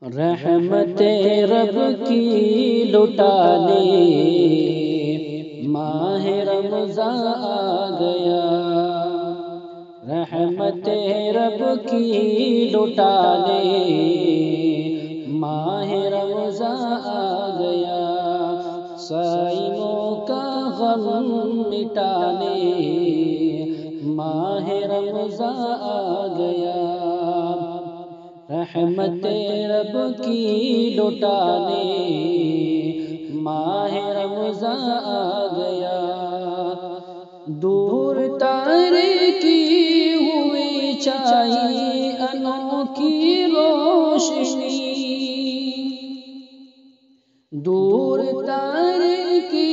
رحمت رب کی لٹانے ماہ رمضان آ گیا، رحمت رب کی لٹانے ماہ رمضان آ گیا، صائموں کا غم مٹانے ماہ رمضان آ گیا، رحمت رب کی لٹانے ماہ رمضان آ گیا، دور تارے کی ہوئی چھائی انوکھی روشنی، دور تارے کی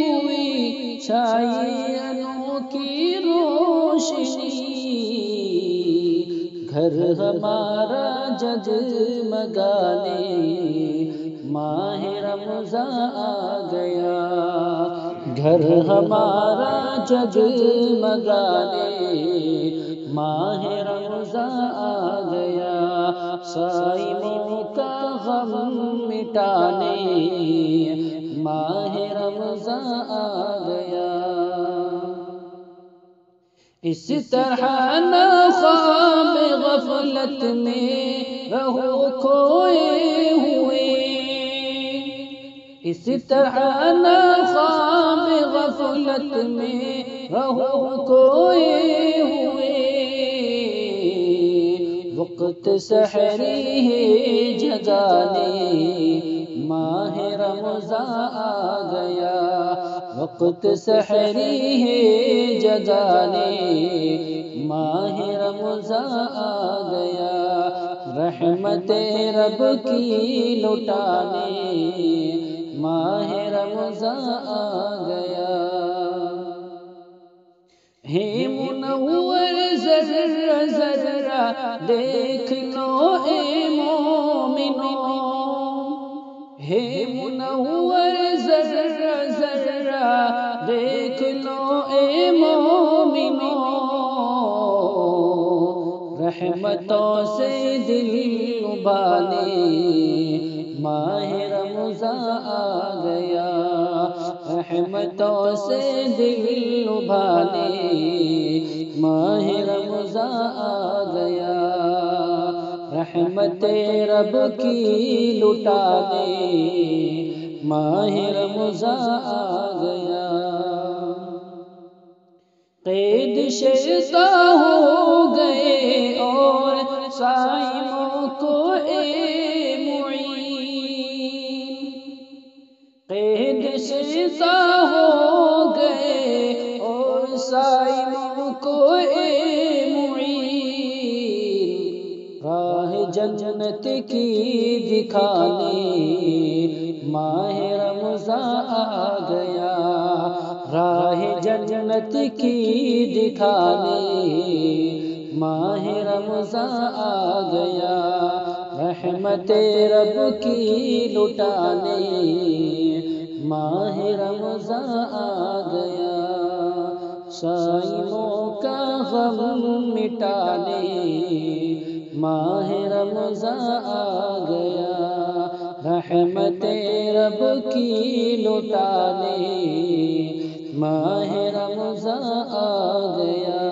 ہوئی چھائی انوکھی روشنی، گھر ہمارا جگمگانے ماہ رمضان آ گیا، گھر ہمارا جگمگانے ماہ رمضان آ گیا، صائموں کا غم مٹانے ماہ رمضان آ گیا، اس طرح نہ خواب غفلت میں رہو کھوئے ہوئے، اس طرح نہ خواب غفلت میں رہو کھوئے ہوئے، وقت سحری ہے جگانے ماہ رمضان آ گیا، وقت سحری ہے جگانے ماہ رمضان آ گیا، رحمت رب کی لٹانے ماہ رمضان آ گیا، ہے منور ذرہ ذرہ دیکھ لو اے مومنو، ہے منور ذرہ ذرہ دیکھ لو اے مومنو، رحمتوں سے دل ابالے ماہ رمضان آ گیا، رحمتوں سے دل ابالے ماہ رمضان آ گیا، رحمت رب کی لٹانے ماہ رمضان آ گیا، قید شیطان ہو گئے اور صائموں کو اے معین، قید شیطان ہو گئے اور صائموں کو اے معین، راہ جنت کی دکھانے ماہ رمضان آ گیا، راہ جنت کی دکھانے ماہ رمضان آ گیا، رحمت رب کی لٹانے ماہ رمضان آ گیا، صائموں کا غم مٹانے ماہ رمضان آ گیا، رحمت رب کی لٹانے ماہ رمضان آ گیا۔